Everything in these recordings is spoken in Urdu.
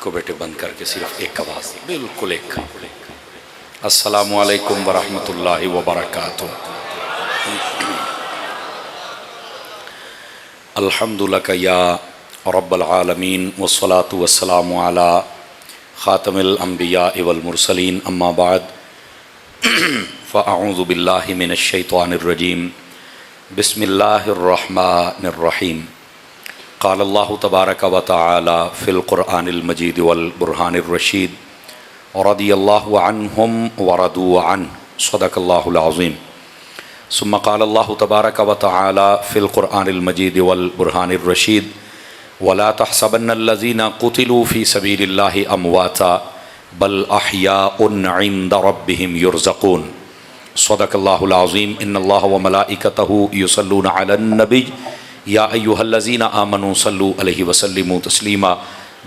کو بیٹے بند کر کے صرف ایک آواز بالکل ایک السلام علیکم ورحمۃ اللہ وبرکاتہ۔ الحمد لک یا رب العالمین والصلاة والسلام علی خاتم الانبیاء والمرسلین، اما بعد فاعوذ باللہ من الشیطان الرجیم، بسم اللہ الرحمن الرحیم۔ قال اللہ تبارک و تعالی فی القرآن المجید والبرہان الرشید، رضی اللہ عنہم ورضوا عنہ، صدق اللہ العظیم۔ ثم قال اللہ تبارک و تعالی فی القرآن المجید والبرہان الرشید، ولا تحسبن الذین قتلوا فی سبیل اللہ امواتا بل احیاء عند ربہم یرزقون، صدق اللہ العظیم۔ ان اللہ وملائکتہ یصلون علی النبی یا ایہا الذین آمنوا صلوا علیہ وسلموا تسلیما۔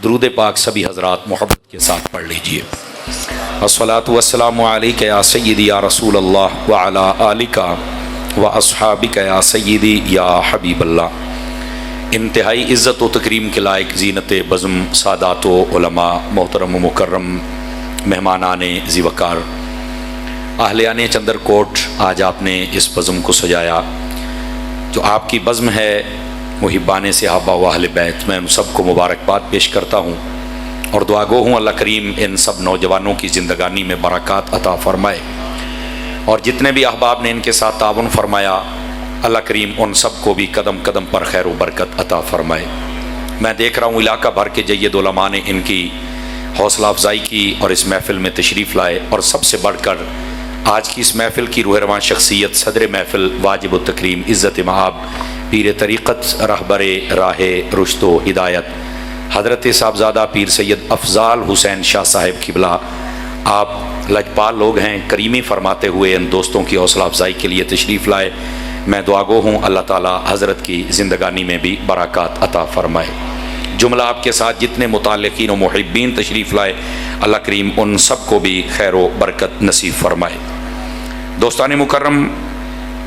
درود پاک سبھی حضرات محبت کے ساتھ پڑھ لیجئے۔ الصلاۃ والسلام علیک یا سیدی یا رسول اللہ وعلی آلک واصحابک یا سیدی یا حبیب اللہ۔ انتہائی عزت و تکریم کے لائق زینت بزم سادات و علماء، محترم و مکرم مہمانان ذی وقار، اہلیان چندر کوٹ، آج آپ نے اس بزم کو سجایا جو آپ کی بزم ہے، محبان صحابہ و اہل بیت۔ میں ان سب کو مبارکباد پیش کرتا ہوں اور دعا گو ہوں اللہ کریم ان سب نوجوانوں کی زندگانی میں برکات عطا فرمائے، اور جتنے بھی احباب نے ان کے ساتھ تعاون فرمایا اللہ کریم ان سب کو بھی قدم قدم پر خیر و برکت عطا فرمائے۔ میں دیکھ رہا ہوں علاقہ بھر کے جید علماء نے ان کی حوصلہ افزائی کی اور اس محفل میں تشریف لائے، اور سب سے بڑھ کر آج کی اس محفل کی روح رواں شخصیت، صدر محفل، واجب التکریم، عزت مآب، پیر طریقت، رہبر راہ رشد و ہدایت، حضرت صاحبزادہ پیر سید افضال حسین شاہ صاحب قبلہ، آپ لجپال لوگ ہیں، کریمی فرماتے ہوئے ان دوستوں کی حوصلہ افزائی کے لیے تشریف لائے۔ میں دعا گو ہوں اللہ تعالی حضرت کی زندگانی میں بھی برکات عطا فرمائے۔ جملہ آپ کے ساتھ جتنے متعلقین و محبین تشریف لائے اللہ کریم ان سب کو بھی خیر و برکت نصیب فرمائے۔ دوستان مکرم،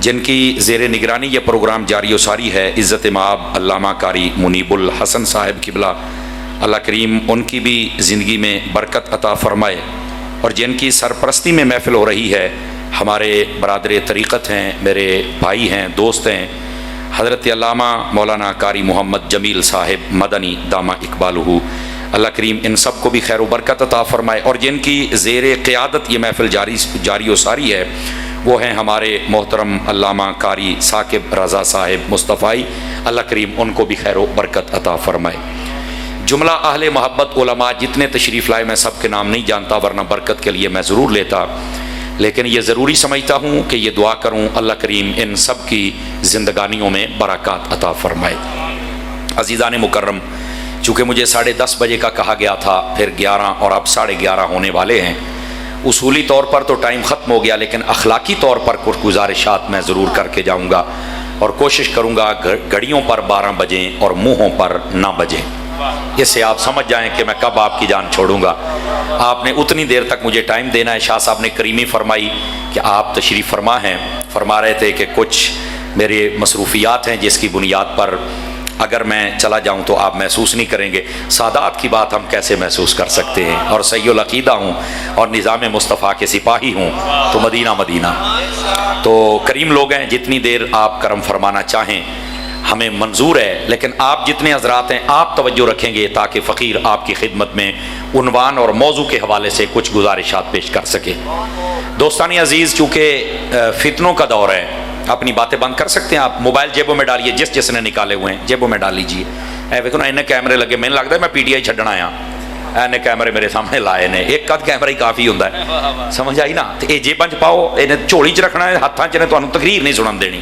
جن کی زیر نگرانی یہ پروگرام جاری و ساری ہے، عزت مآب علامہ قاری منیب الحسن صاحب قبلہ، اللہ کریم ان کی بھی زندگی میں برکت عطا فرمائے، اور جن کی سرپرستی میں محفل ہو رہی ہے ہمارے برادر طریقت ہیں، میرے بھائی ہیں، دوست ہیں، حضرت علامہ مولانا قاری محمد جمیل صاحب مدنی دامہ اقبالہ، اللہ کریم ان سب کو بھی خیر و برکت عطا فرمائے، اور جن کی زیر قیادت یہ محفل جاری و ساری ہے وہ ہیں ہمارے محترم علامہ قاری ثاقب رضا صاحب مصطفی، اللہ کریم ان کو بھی خیر و برکت عطا فرمائے۔ جملہ اہل محبت علماء جتنے تشریف لائے، میں سب کے نام نہیں جانتا ورنہ برکت کے لیے میں ضرور لیتا، لیکن یہ ضروری سمجھتا ہوں کہ یہ دعا کروں اللہ کریم ان سب کی زندگانیوں میں برکات عطا فرمائے۔ عزیزان مکرم، چونکہ مجھے 10:30 بجے کا کہا گیا تھا، پھر 11 اور اب 11:30 ہونے والے ہیں، اصولی طور پر تو ٹائم ختم ہو گیا، لیکن اخلاقی طور پر کچھ گزارشات میں ضرور کر کے جاؤں گا، اور کوشش کروں گا گھڑیوں پر 12 بجیں اور منہوں پر نہ بجیں، اس سے آپ سمجھ جائیں کہ میں کب آپ کی جان چھوڑوں گا۔ آپ نے اتنی دیر تک مجھے ٹائم دینا ہے۔ شاہ صاحب نے کریمی فرمائی کہ آپ تشریف فرما ہیں، فرما رہے تھے کہ کچھ میرے مصروفیات ہیں جس کی بنیاد پر اگر میں چلا جاؤں تو آپ محسوس نہیں کریں گے۔ سادات کی بات ہم کیسے محسوس کر سکتے ہیں، اور سید العقیدہ ہوں اور نظام مصطفیٰ کے سپاہی ہوں تو مدینہ مدینہ، تو کریم لوگ ہیں، جتنی دیر آپ کرم فرمانا چاہیں ہمیں منظور ہے، لیکن آپ جتنے حضرات ہیں آپ توجہ رکھیں گے تاکہ فقیر آپ کی خدمت میں عنوان اور موضوع کے حوالے سے کچھ گزارشات پیش کر سکے۔ دوستانی عزیز، چونکہ فتنوں کا دور ہے، اپنی باتیں بند کر سکتے ہیں آپ، موبائل جیبوں میں ڈالیے، جس نے نکالے ہوئے ہیں جیبوں میں ڈال لیجیے۔ ویکھو نا انہیں کیمرے لگے، میں لگتا ہے میں PTI چھڈنا آیا، انہیں کیمرے میرے سامنے لائے نے، ایک کد کیمرہ ہی کافی ہوتا ہے، سمجھ آئی نا؟ تو یہ جیباں چ پاؤ، انہیں جھولی چ رکھنا ہے، ہاتھاں چ نے تمہیں تقریر نہیں سنن دینی،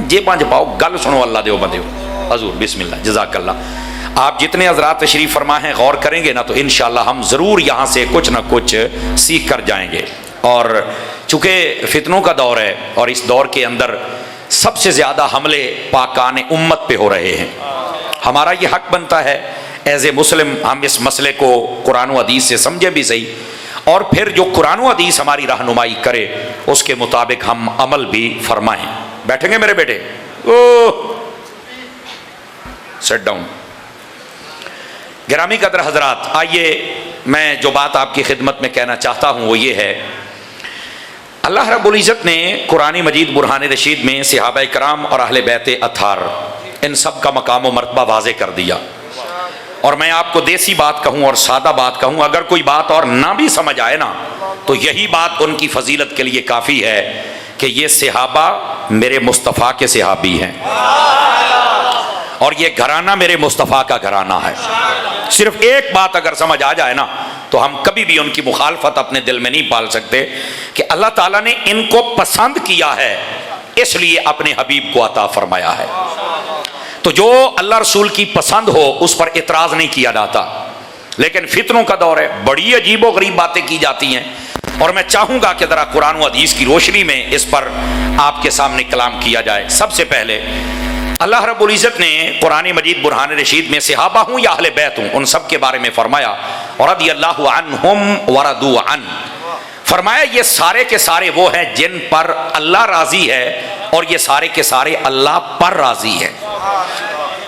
جیباں چ پاؤ، گل سنو اللہ دیو بندیو۔ حضور بسم اللہ، جزاک اللہ۔ آپ جتنے حضرات تشریف فرما ہیں غور کریں گے نا تو انشاءاللہ ہم ضرور یہاں سے کچھ نہ کچھ سیکھ کر جائیں گے، اور چونکہ فتنوں کا دور ہے اور اس دور کے اندر سب سے زیادہ حملے پاکان امت پہ ہو رہے ہیں، ہمارا یہ حق بنتا ہے ایز اے مسلم ہم اس مسئلے کو قرآن و حدیث سے سمجھیں بھی صحیح، اور پھر جو قرآن و حدیث ہماری رہنمائی کرے اس کے مطابق ہم عمل بھی فرمائیں۔ بیٹھیں گے میرے بیٹے؟ Sit down. گرامی قدر حضرات، آئیے میں جو بات آپ کی خدمت میں کہنا چاہتا ہوں وہ یہ ہے، اللہ رب العزت نے قرآن مجید برہان رشید میں صحابہ کرام اور اہل بیت اطہار ان سب کا مقام و مرتبہ واضح کر دیا. اور میں آپ کو دیسی بات کہوں اور سادہ بات کہوں، اگر کوئی بات اور نہ بھی سمجھ آئے نا تو یہی بات ان کی فضیلت کے لیے کافی ہے کہ یہ صحابہ میرے مصطفیٰ کے صحابی ہیں اور یہ گھرانہ میرے مصطفیٰ کا گھرانہ ہے. صرف ایک بات اگر سمجھ آ جائے نا تو ہم کبھی بھی ان کی مخالفت اپنے دل میں نہیں پال سکتے کہ اللہ تعالیٰ نے ان کو پسند کیا ہے اس لیے اپنے حبیب کو عطا فرمایا ہے. تو جو اللہ رسول کی پسند ہو اس پر اعتراض نہیں کیا جاتا، لیکن فتنوں کا دور ہے، بڑی عجیب و غریب باتیں کی جاتی ہیں، اور میں چاہوں گا کہ ذرا قرآن و حدیث کی روشنی میں اس پر آپ کے سامنے کلام کیا جائے. سب سے پہلے اللہ رب العزت نے قرآن مجید برہان رشید میں صحابہ ہوں یا اہل بیت ہوں ان سب کے بارے میں فرمایا رضی اللہ عنہم ورضوا عنہ، فرمایا یہ سارے کے سارے وہ ہیں جن پر اللہ راضی ہے اور یہ سارے کے سارے اللہ پر راضی ہے.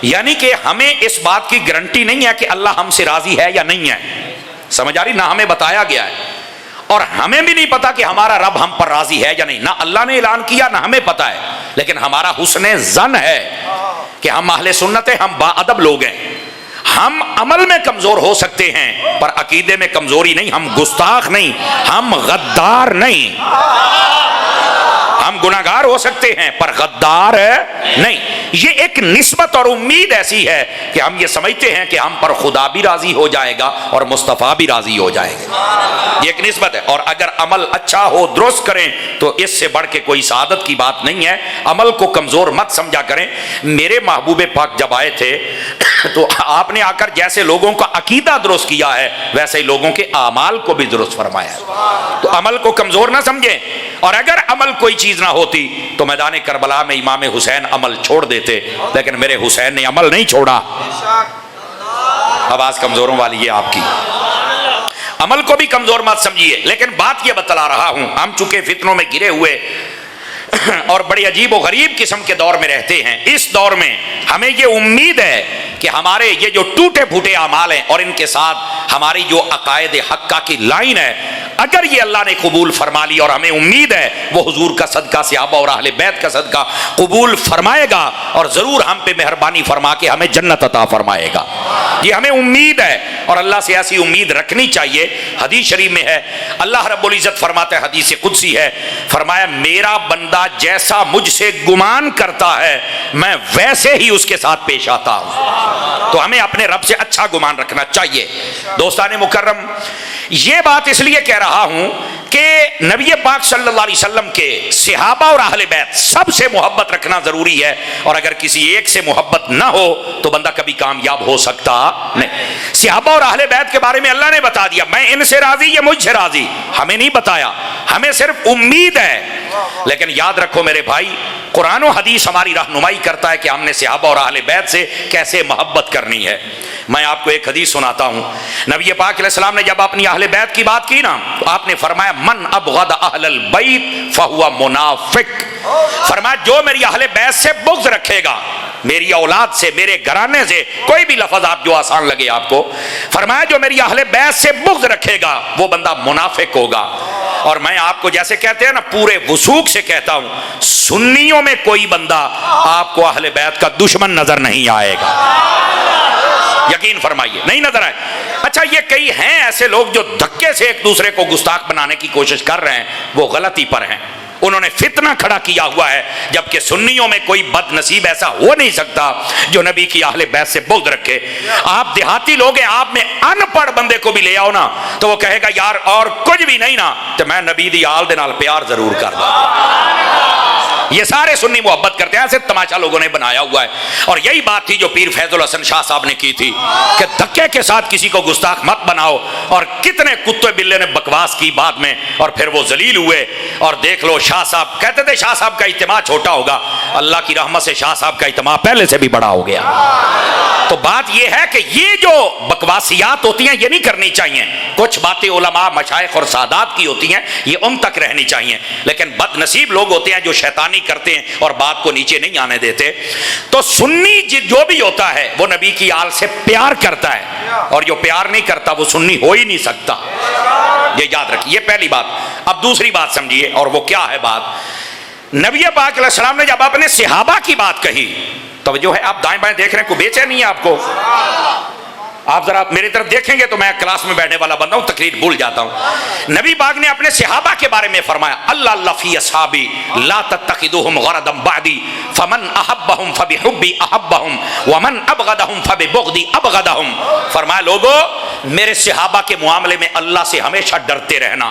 یعنی کہ ہمیں اس بات کی گارنٹی نہیں ہے کہ اللہ ہم سے راضی ہے یا نہیں ہے، سمجھ آ رہی؟ نہ ہمیں بتایا گیا ہے اور ہمیں بھی نہیں پتا کہ ہمارا رب ہم پر راضی ہے یا نہیں، نہ اللہ نے اعلان کیا نہ ہمیں پتا ہے، لیکن ہمارا حسن ظن ہے کہ ہم اہل سنت ہیں، ہم با ادب لوگ ہیں. ہم عمل میں کمزور ہو سکتے ہیں پر عقیدے میں کمزوری نہیں، ہم گستاخ نہیں، ہم غدار نہیں. ہم گناہگار ہو سکتے ہیں پر غدار نہیں. یہ ایک نسبت اور امید ایسی ہے کہ ہم یہ سمجھتے ہیں کہ ہم پر خدا بھی راضی ہو جائے گا اور مصطفیٰ بھی راضی ہو جائے گا. یہ ایک نسبت ہے، اور اگر عمل اچھا ہو درست کریں تو اس سے بڑھ کے کوئی سعادت کی بات نہیں ہے. عمل کو کمزور مت سمجھا کریں. میرے محبوب پاک جب آئے تھے تو آپ نے آ کر جیسے لوگوں کا عقیدہ درست کیا ہے ویسے ہی لوگوں کے اعمال کو بھی درست فرمایا ہے. تو عمل کو کمزور نہ سمجھیں، اور اگر عمل کوئی چیز نہ ہوتی تو میدان کربلا میں امام حسین عمل چھوڑ دیتے، لیکن میرے حسین نے عمل نہیں چھوڑا. آواز کمزوروں والی ہے آپ کی. عمل کو بھی کمزور مت سمجھیے، لیکن بات یہ بتلا رہا ہوں ہم چونکہ فتنوں میں گرے ہوئے اور بڑی عجیب و غریب قسم کے دور میں رہتے ہیں، اس دور میں ہمیں یہ امید ہے کہ ہمارے یہ جو ٹوٹے پھوٹے اعمال ہیں اور ان کے ساتھ ہماری جو عقائد حقہ کی لائن ہے، اگر یہ اللہ نے قبول فرما لی، اور ہمیں امید ہے وہ حضور کا صدقہ، صحابہ اور اہل بیت کا صدقہ قبول فرمائے گا اور ضرور ہم پہ مہربانی فرما کے ہمیں جنت عطا فرمائے گا. یہ ہمیں امید ہے اور اللہ سے ایسی امید رکھنی چاہیے. حدیث شریف میں ہے اللہ رب العزت فرماتا ہے، حدیث قدسی ہے، فرمایا میرا بندہ جیسا مجھ سے گمان کرتا ہے میں ویسے ہی اس کے ساتھ پیش آتا ہوں. تو ہمیں اپنے رب سے اچھا گمان رکھنا چاہیے. دوستان مکرم، یہ بات اس لیے کہہ رہا ہوں کہ نبی پاک صلی اللہ علیہ وسلم کے صحابہ اور اہل بیت سب سے محبت رکھنا ضروری ہے، اور اگر کسی ایک سے محبت نہ ہو تو بندہ کبھی کامیاب ہو سکتا نہیں. صحابہ اور اہل بیت کے بارے میں اللہ نے بتا دیا، میں ان سے راضی یہ مجھ سے راضی. ہمیں نہیں بتایا، ہمیں صرف امید ہے. لیکن یاد رکھو میرے بھائی، قرآن و حدیث ہماری رہنمائی کرتا ہے کہ ہم نے صحابہ اور اہل بیت سے کیسے محبت کرنی ہے. میں آپ کو ایک حدیث سناتا ہوں. نبی پاک علیہ السلام نے جب اپنی اہل بیت کی بات کی نا تو آپ نے فرمایا من ابغض اہل البیت فہو منافق. فرمایا جو میری اہل بیت سے بغض رکھے گا، میری اولاد سے، میرے گھرانے سے، کوئی بھی لفظ آپ جو آسان لگے آپ کو، فرمایا جو میری اہل بیت سے بغض رکھے گا وہ بندہ منافق ہوگا. اور میں آپ کو جیسے کہتے ہیں نا پورے وثوق سے کہتا ہوں، سنیوں میں کوئی بندہ آپ کو اہل بیت کا دشمن نظر نہیں آئے گا. یقین فرمائیے نہیں نظر آئے. اچھا یہ کئی ہیں ایسے لوگ جو دھکے سے ایک دوسرے کو گستاخ بنانے کی کوشش کر رہے ہیں، وہ غلطی پر ہیں. انہوں نے فتنہ کھڑا کیا ہوا ہے، جبکہ سنیوں میں کوئی بد نصیب ایسا ہو نہیں سکتا جو نبی کی اہل بیت سے بغض رکھے. آپ دیہاتی لوگ ہیں، آپ میں ان پڑھ بندے کو بھی لے آؤ نا تو وہ کہے گا یار اور کچھ بھی نہیں نا تو میں نبی دی آل دے نال پیار ضرور کر دوں. یہ سارے سنی محبت کرتے ہیں، ایسے تماشا لوگوں نے بنایا ہوا ہے. اور یہی بات تھی جو پیر فیض الحسن شاہ صاحب نے کی تھی کہ دھکے کے ساتھ کسی کو گستاخ مت بناؤ. اور کتنے کتے بلے نے بکواس کی بعد میں اور پھر وہ ذلیل ہوئے. اور دیکھ لو شاہ صاحب کہتے تھے شاہ صاحب کا اجتماع چھوٹا ہوگا، اللہ کی رحمت سے شاہ صاحب کا اجتماع پہلے سے بھی بڑا ہو گیا. تو بات یہ ہے کہ یہ جو بکواسیات ہوتی ہیں یہ نہیں کرنی چاہیے. کچھ باتیں علماء مشائخ اور سادات کی ہوتی ہیں یہ ان تک رہنی چاہیے, لیکن بد نصیب لوگ ہوتے ہیں جو شیطانی کرتے ہیں اور بات کو نیچے نہیں آنے دیتے. تو سنی جو بھی ہوتا ہے وہ نبی کی آل سے پیار کرتا ہے, اور جو پیار نہیں کرتا وہ سنی ہو ہی نہیں سکتا. یہ یاد رکھیے, یہ پہلی بات. اب دوسری بات سمجھیے, اور وہ کیا ہے بات. نبی پاک علیہ السلام نے جب اپنے صحابہ کی بات کہی, توجہ ہے, آپ دائیں بائیں دیکھ رہے ہیں, کوئی بے چینی نہیں ہے آپ کو؟ آپ ذرا میری طرف دیکھیں گے تو میں کلاس میں بیٹھنے والا بندہ ہوں, تقریر بھول جاتا ہوں. نبی پاک نے اپنے صحابہ کے بارے میں فرمایا, اللہ اللہ فی اصحابی لا تتخذوہم غرضا بعدی فمن احبہم فبحبی احبہم ومن ابغضہم فببغضی ابغضہم. فرمایا لوگو میرے صحابہ کے معاملے میں اللہ سے ہمیشہ ڈرتے رہنا.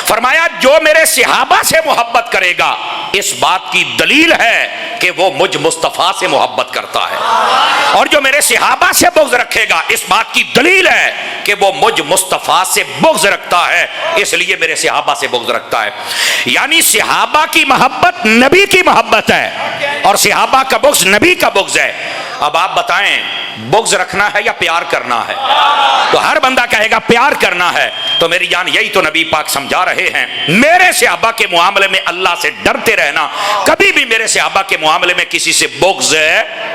فرمایا جو میرے صحابہ سے محبت کرے گا اس بات کی دلیل ہے کہ وہ مجھ مصطفیٰ سے محبت کرتا ہے, اور جو میرے صحابہ سے بغض رکھے گا اس بات کی دلیل ہے کہ وہ مجھ مصطفیٰ سے بغض رکھتا ہے, اس لیے میرے صحابہ سے بغض رکھتا ہے. یعنی صحابہ کی محبت نبی کی محبت ہے اور صحابہ کا بغض نبی کا بغض ہے. اب آپ بتائیں بغض رکھنا ہے یا پیار کرنا ہے؟ تو ہر بندہ کہے گا پیار کرنا ہے. تو میری جان یہی تو نبی پاک سمجھا رہے ہیں, میرے صحابہ کے معاملے میں اللہ سے ڈرتے رہنا, کبھی بھی میرے صحابہ کے معاملے میں کسی سے بغض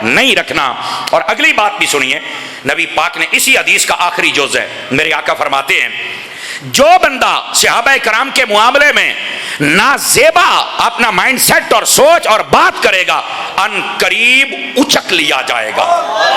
نہیں رکھنا. اور اگلی بات بھی سنیے, نبی پاک نے اسی حدیث کا آخری جز ہے, میرے آقا فرماتے ہیں جو بندہ صحابہ کرام کے معاملے میں نازیبا اپنا مائنڈ سیٹ اور سوچ اور بات کرے گا ان قریب اچک لیا جائے گا,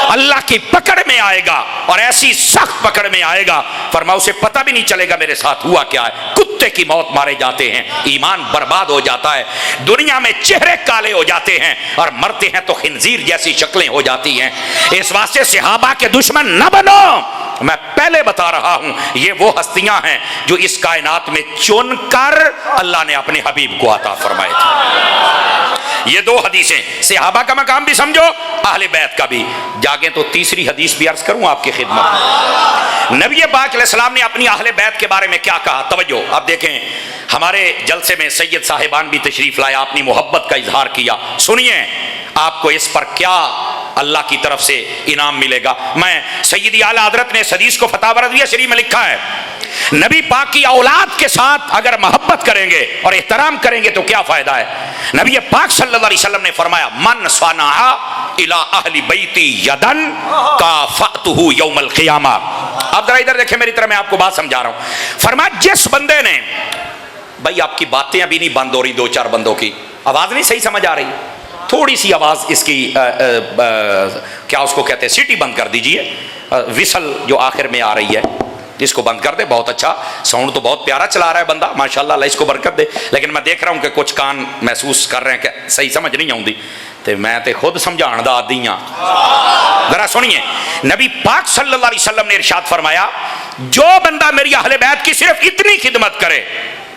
اللہ کی پکڑ میں آئے گا, اور ایسی سخت پکڑ میں آئے گا فرمایا اسے پتہ بھی نہیں چلے گا میرے ساتھ ہوا کیا ہے. کتے کی موت مارے جاتے ہیں, ایمان برباد ہو جاتا ہے, دنیا میں چہرے کالے ہو جاتے ہیں, اور مرتے ہیں تو خنزیر جیسی شکلیں ہو جاتی ہیں. اس واسطے صحابہ کے دشمن نہ بنو. میں پہلے بتا رہا ہوں یہ وہ ہستیاں ہیں جو اس کائنات میں چن کر اللہ نے اپنے حبیب کو عطا فرمائے تھے. یہ دو حدیثیں, صحابہ کا مقام بھی سمجھو, اہل بیت کا بھی. جاگیں تو تیسری حدیث بھی عرض کروں آپ کی خدمت میں. نبی پاک علیہ السلام نے اپنی اہل بیت کے بارے میں کیا کہا, توجہ. اب دیکھیں ہمارے جلسے میں سید صاحبان بھی تشریف لائے, اپنی محبت کا اظہار کیا. سنیے آپ کو اس پر کیا اللہ کی طرف سے انعام ملے گا. میں سیدی اعلیٰ حضرت نے اس حدیث کو فتاوی رضویہ شریف میں لکھا ہے, نبی پاک کی اولاد کے ساتھ اگر محبت کریں گے اور احترام کریں گے تو کیا فائدہ ہے. نبی پاک صلی اللہ علیہ وسلم نے فرمایا من صنع الی اہل بیتی یدن کافأتہ یوم القیامہ. اب ذرا ادھر دیکھیں میری طرف, میں آپ کو بات سمجھا رہا ہوں. فرمایا جس بندے نے, بھائی آپ کی باتیں ابھی نہیں بند ہو رہی, دو چار بندوں کی آواز نہیں صحیح سمجھ آ رہی, تھوڑی سی آواز اس کی کیا اس کو کہتے ہیں سیٹی بند کر دیجئے, وسل جو آخر میں آ رہی ہے اس کو بند کر دے. بہت اچھا ساؤنڈ تو بہت پیارا چلا رہا ہے بندہ, ماشاءاللہ اللہ اس کو برکت دے. لیکن میں دیکھ رہا ہوں کہ کچھ کان محسوس کر رہے ہیں کہ صحیح سمجھ نہیں آؤں, تے میں تے خود سمجھان دا عادی ہاں. ذرا سنیے, نبی پاک صلی اللہ علیہ وسلم نے ارشاد فرمایا جو بندہ میری اہل بیت کی صرف اتنی خدمت کرے,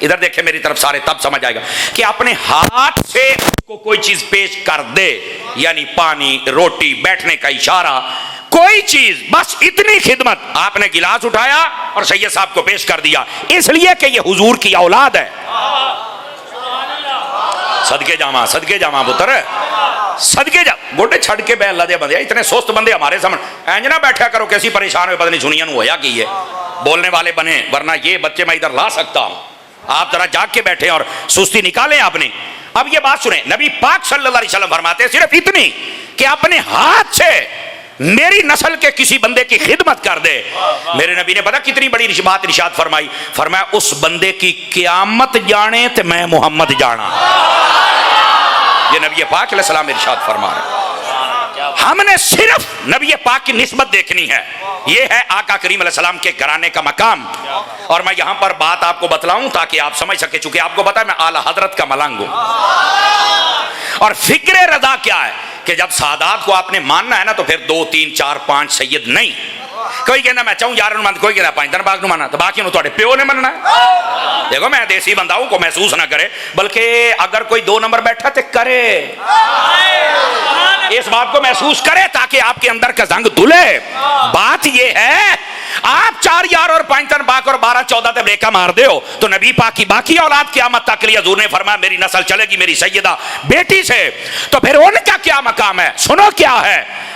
ادھر دیکھیں میری طرف سارے, تب سمجھ آئے گا کہ اپنے ہاتھ سے کو کوئی چیز پیش کر دے, یعنی پانی, روٹی, بیٹھنے کا اشارہ, کوئی چیز, بس اتنی خدمت. آپ نے گلاس اٹھایا اور سید صاحب کو پیش کر دیا, اس لیے کہ یہ حضور کی اولاد ہے. صدقے جاواں پتر, صدقے جا, گوٹے چھڑ کے بے اللہ دے بندے, اتنے سست بندے ہمارے سامنے اینج نہ بیٹھا کرو کیسی پریشان ہوئے, پتہ نہیں سنیا نو ہویا کی ہے, بولنے والے بنے, ورنہ یہ بچے میں ادھر لا سکتا ہوں. آپ ذرا جاگ کے بیٹھے اور سستی نکالیں آپ نے. اب یہ بات سنیں, نبی پاک صلی اللہ علیہ وسلم فرماتے ہیں صرف اتنی کہ اپنے ہاتھ سے میری نسل کے کسی بندے کی خدمت کر دے. میرے نبی نے پتا کتنی بڑی بات ارشاد فرمائی, فرمایا اس بندے کی قیامت جانے تے میں محمد جانا. یہ نبی پاک علیہ السلام ارشاد فرما رہے ہیں. ہم نے صرف نبی پاک کی نسبت دیکھنی ہے, یہ ہے آقا کریم علیہ السلام کے گھرانے کا مقام. اور میں یہاں پر بات آپ کو بتلاؤں تاکہ آپ سمجھ سکے, چونکہ آپ کو پتا ہے میں اعلیٰ حضرت کا ملنگ ہوں. اور فکر رضا کیا ہے کہ جب سادات کو آپ نے ماننا ہے نا تو پھر 2 3 4 5 سید نہیں. کوئی کہنا میں چاہوں 11 مان, کوئی کہنا 5 دن باغ نو مانا, تو باقی نو تھوڑے پیو نے مننا ہے. دیکھو میں دیسی بندہ ہوں, کو محسوس نہ کرے, بلکہ اگر کوئی 2 نمبر بیٹھا تو کرے, اس بات کو محسوس کرے تاکہ آپ کے اندر کا زنگ دھلے. بات یہ ہے آپ 4 یار اور 5 تن باق اور 12 14 تے بریکا مار دے ہو تو نبی پاک کی باقی اولاد قیامت تک لیے حضور نے فرمایا میری نسل چلے گی میری سیدہ بیٹی سے, تو پھر ان کا کیا مقام ہے؟ سنو کیا ہے,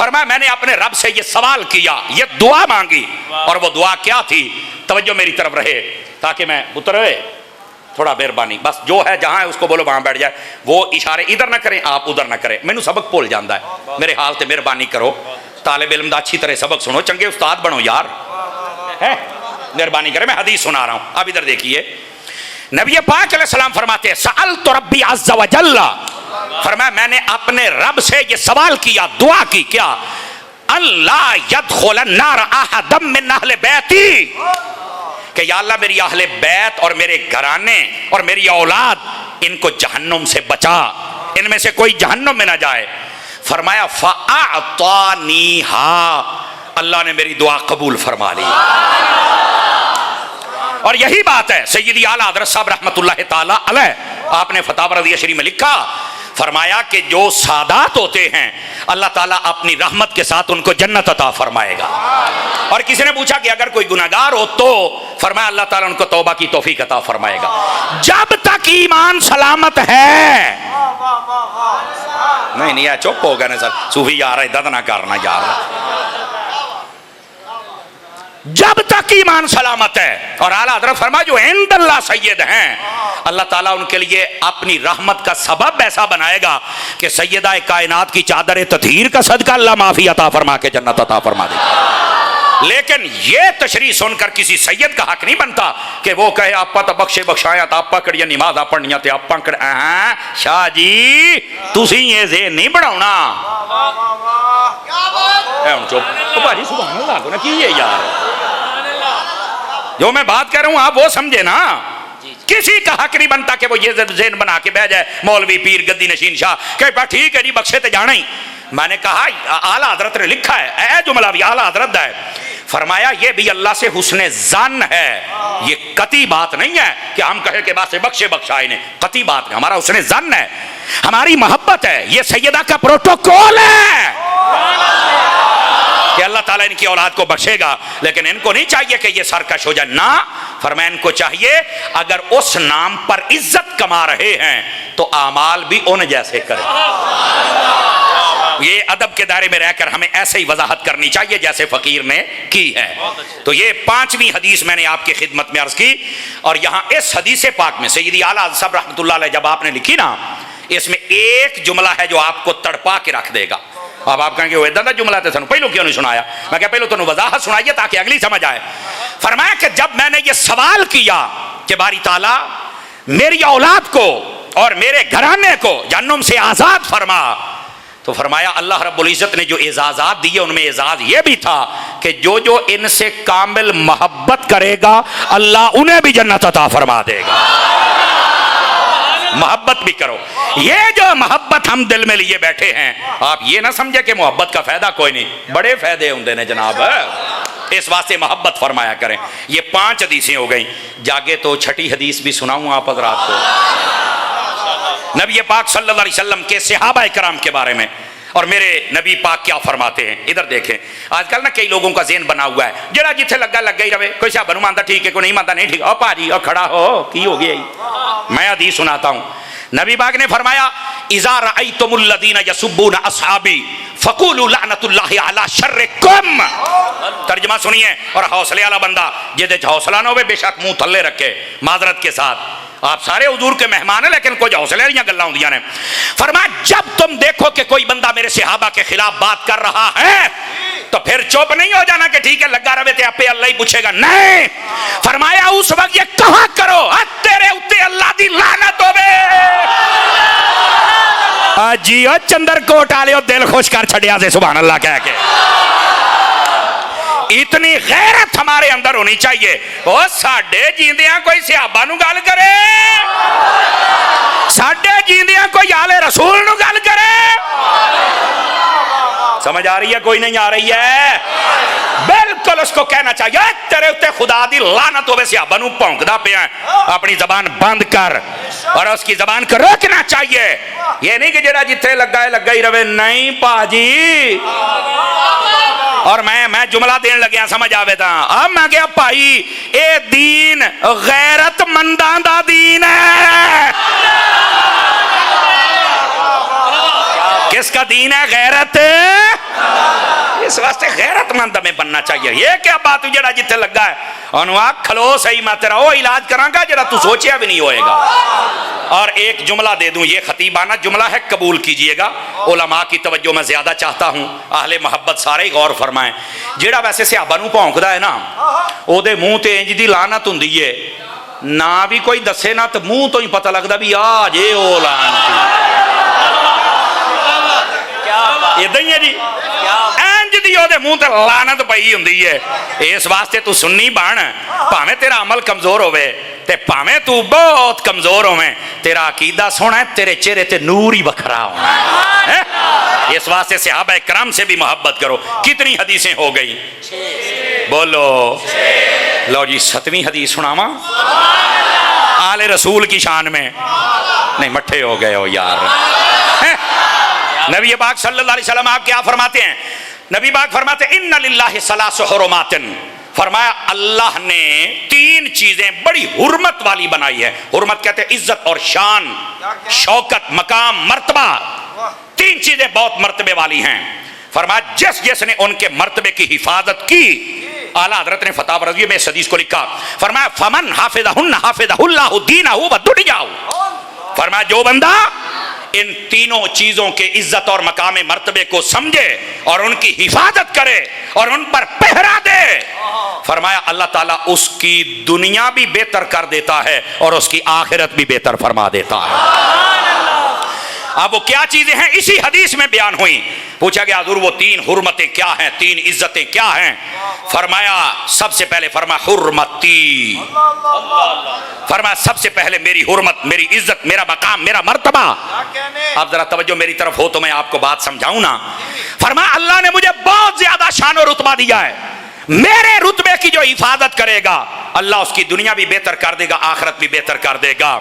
فرمایا میں نے اپنے رب سے یہ سوال کیا، یہ دعا مانگی، اور وہ دعا کیا تھی؟ توجہ میری طرف رہے تاکہ میں اترے تھوڑا مہربانی، بس جو ہے جہاں ہے اس کو بولو وہاں بیٹھ جائے، وہ اشارے ادھر نہ کریں آپ ادھر نہ کریں، مینوں سبق بھول جاندہ ہے، میرے حال تے مہربانی کرو، طالب علم دا اچھی طرح سبق سنو، چنگے استاد بنو یار، ہے مہربانی کریں، میں حدیث سنا رہا ہوں، اب ادھر دیکھیے، نبی پاک علیہ السلام فرماتے ہیں سألت ربی عز و جل، فرمایا میں نے اپنے رب سے یہ سوال کیا، دعا کی، کیا؟ اللہ یدخل النار احد من اہل بیتی، کہ یا اللہ میری اہل بیت اور میرے گھرانے اور میری اولاد ان کو جہنم سے بچا، ان میں سے کوئی جہنم میں نہ جائے۔ فرمایا فَأَعْطَانِيهَا، اللہ نے میری دعا قبول فرما لی۔ اور یہی بات ہے سیدی اعلیٰ حضرت صاحب رحمت اللہ تعالی علیہ، آپ نے فتاوی رضیہ شریف میں لکھا، فرمایا کہ جو سادات ہوتے ہیں اللہ تعالیٰ اپنی رحمت کے ساتھ ان کو جنت عطا فرمائے گا۔ اور کسی نے پوچھا کہ اگر کوئی گناہگار ہو تو؟ فرمایا اللہ تعالیٰ ان کو توبہ کی توفیق عطا فرمائے گا، جب تک ایمان سلامت ہے۔ نہیں ہے چپ ہو گئے نا سر، صوفی یار ہے دد نہ کرنا یار، جب تک ایمان سلامت ہے۔ اور اعلیٰ حضرت فرمایا جو عند اللہ سید ہیں، اللہ تعالیٰ ان کے لیے اپنی رحمت کا سبب ایسا بنائے گا کہ سیدہ کائنات کی چادر تطہیر کا صدقہ اللہ معافی عطا فرما کے جنت عطا فرما دے گا۔ لیکن یہ تشریح سن کر کسی سید کا حق نہیں بنتا کہ وہ کہے آپ تو بخشے بخشایا تو آپ پکڑیا نماز آپ پڑھنیا تے آپ پکڑ، شاہ جی تسی یہ ذہن نہیں بڑھاؤنا، بھاجی سبحان اللہ کو نا کی ہے یار، جو میں بات کر رہا ہوں آپ وہ سمجھے نا، کسی کا حق نہیں بنتا کہ وہ یہ ذہن بنا کے بہ جائے مولوی پیر گدی نشین شاہ کہ ٹھیک ہے جی بخشے تے جانا ہی۔ میں نے کہا اعلیٰ حضرت نے لکھا ہے، اے جملہ بھی اعلیٰ حضرت ہے، فرمایا یہ بھی اللہ سے حسن ظن ہے، یہ قطعی بات نہیں ہے کہ ہم کہے کہ بات سے بخشے بخشائے نے، قطعی بات نہیں، ہمارا حسن ظن ہے، ہماری محبت ہے، یہ سیدہ کا پروٹوکول ہے کہ اللہ تعالیٰ ان کی اولاد کو بخشے گا، لیکن ان کو نہیں چاہیے کہ یہ سرکش ہو جائے، نہ، فرمایا ان کو چاہیے اگر اس نام پر عزت کما رہے ہیں تو اعمال بھی ان جیسے کریں۔ یہ ادب کے دائرے میں رہ کر ہمیں ایسے ہی وضاحت کرنی چاہیے جیسے فقیر نے کی ہے۔ تو یہ 5ویں حدیث میں نے آپ کی خدمت میں عرض کی، اور یہاں اس حدیث پاک میں سیدی اعلیٰ صاحب رحمۃ اللہ علیہ جب آپ نے لکھی نا، اس میں ایک جملہ ہے جو آپ کو تڑپا کے رکھ دے گا۔ اب آپ کہیں گے وہ ادھر جملہ تھے سنو پہلو کیوں نہیں سنایا؟ میں کہا پہلو تو وضاحت سنائیے تاکہ اگلی سمجھ آئے۔ فرمایا کہ جب میں نے یہ سوال کیا کہ باری تعالیٰ میری اولاد کو اور میرے گھرانے کو جہنم سے آزاد فرما، تو فرمایا اللہ رب العزت نے جو اعزازات دیے ان میں اعزاز یہ بھی تھا کہ جو جو ان سے کامل محبت کرے گا اللہ انہیں بھی جنت عطا فرما دے گا۔ محبت بھی کرو، یہ جو محبت ہم دل میں لیے بیٹھے ہیں، آپ یہ نہ سمجھے کہ محبت کا فائدہ کوئی نہیں، بڑے فائدے ہوں نے جناب، اس واسطے محبت فرمایا کریں۔ یہ 5 حدیثیں ہو گئیں، جاگے تو 6ٹھی حدیث بھی سناؤں آپ حضرات کو، نبی پاک صلی اللہ علیہ وسلم کے صحابہ کرام کے بارے میں، اور میرے نبی پاک کیا فرماتے ہیں۔ ادھر دیکھیں، آج کل نا کئی لوگوں کا ذہن بنا ہوا ہے جڑا جتھے لگا لگ گئی رہے، کوئی صاحب مانتا ٹھیک ہے، کوئی نہیں مانتا نہیں ٹھیک، او پاجی او کھڑا ہو کی ہو گیا۔ میں حدیث سناتا ہوں، نبی پاک نے فرمایا اذا رأیتم الذین یسبون اصحابی فقولوا لعنت اللہ علی شرکم۔ ترجمہ سنیے، اور حوصلے والا بندہ جہدے حوصلہ نہ ہوئے بے شک منہ تھلے رکھے معذرت کے ساتھ، آپ سارے حضور کے مہمان ہیں لیکن کچھ حوصلے والی گلاں ہوندیاں نے۔ فرمایا جب تم دیکھو کہ کوئی بندہ میرے صحابہ کے خلاف بات کر رہا ہے تو پھر چپ نہیں ہو جانا کہ ٹھیک ہے لگا رہے تھے آپ اللہ ہی پوچھے گا، نہیں، فرمایا اس وقت یہ کہا کرو تیرے اوتے اللہ دی لعنت ہوے۔ جی او چندر کوٹ والے دل خوش کر چھڈیا سے سبحان اللہ کہہ کے۔ اتنی غیرت ہمارے اندر ہونی چاہیے، وہ ساڈے جیندیاں کوئی صحابہ نو گل کرے، ساڈے جیندیاں کوئی آل رسول نو گل کرے، سمجھ آ رہی ہے کوئی نہیں آ رہی ہے؟ بالکل اس کو کہنا چاہیے تیرے اتے خدا دی لعنت ہوے، صحابہ نو بھونکدا پیا، اپنی زبان بند کر، اور اس کی زبان کو روکنا چاہیے۔ یہ نہیں کہ جڑا جتھے لگا ہے لگا ہی رہے، نہیں پاجی۔ اور میں جملہ دین لگیا سمجھ آوے تھا، اب میں کہا بھائی اے دین غیرت منداں دا دین ہے۔ کس کا دین ہے؟ غیرت اس واسطے غیرت مند ہمیں بننا چاہیے. یہ کیا بات جڑا جتنے لگا ہے انہوں آکھ کھلو صحیح میں تیرا وہ علاج کراں گا جڑا تو سوچیا بھی نہیں ہوئے گا. اور ایک جملہ دے دوں, یہ خطیبانہ جملہ ہے, قبول کیجئے گا. علماء کی توجہ میں زیادہ چاہتا ہوں, اہل محبت سارے غور فرمائیں. جڑا ویسے صحابہ نوں بھونکدا ہے نا, او دے منہ تے انج دی لعنت ہوندی ہے, نہ بھی کوئی دسے نا تو منہ تو ہی پتہ لگدا بھی آ جے او لعنتی. ادھر ہی ہے جی, انج دی او دے منہ تے لعنت پئی ہوندی ہے. اس واسطے تو سنی بن, بھاویں تیرا عمل کمزور ہوئے تے بھاویں تو بہت کمزور ہوئے, تیرا عقیدہ سونا ہے, تیرے چہرے تے نور ہی بکھرا ہونا ہے. اس واسطے صحابہ کرام سے بھی محبت کرو. کتنی حدیثیں ہو گئی بولو؟ لو جی 7ویں حدیث سناواں آل رسول کی شان میں. نہیں مٹھے ہو گئے ہو یار. نبی پاک صلی اللہ علیہ وسلم آپ کیا فرماتے ہیں؟ نبی پاک فرماتے ہیں ان للہ ثلاث حرمات, فرمایا اللہ نے 3 چیزیں بڑی حرمت والی بنائی ہے. حرمت کہتے ہیں عزت اور شان, شوکت, مقام, مرتبہ. 3 چیزیں بہت مرتبے والی ہیں. فرمایا جس جس نے ان کے مرتبے کی حفاظت کی, اعلیٰ حضرت نے فتح رضویہ میں اس حدیث کو لکھا, فرمایا فمن حافظہن حافظہ اللہ دینہ و دنیاہ. فرمایا جو بندہ ان تینوں چیزوں کے عزت اور مقام مرتبے کو سمجھے اور ان کی حفاظت کرے اور ان پر پہرا دے, فرمایا اللہ تعالیٰ اس کی دنیا بھی بہتر کر دیتا ہے اور اس کی آخرت بھی بہتر فرما دیتا ہے. اب وہ کیا چیزیں ہیں اسی حدیث میں بیان ہوئی. پوچھا گیا حضور وہ 3 حرمتیں کیا ہیں, 3 عزتیں کیا ہیں؟ فرمایا سب سے پہلے فرمایا حرمتی, فرمایا سب سے پہلے میری حرمت, میری عزت, میرا مقام, میرا مرتبہ. اب ذرا توجہ میری طرف ہو تو میں آپ کو بات سمجھاؤں نا. فرمایا اللہ نے مجھے بہت زیادہ شان و رتبہ دیا ہے, میرے رتبے کی جو حفاظت کرے گا اللہ اس کی دنیا بھی بہتر کر دے گا, آخرت بھی بہتر کر دے گا.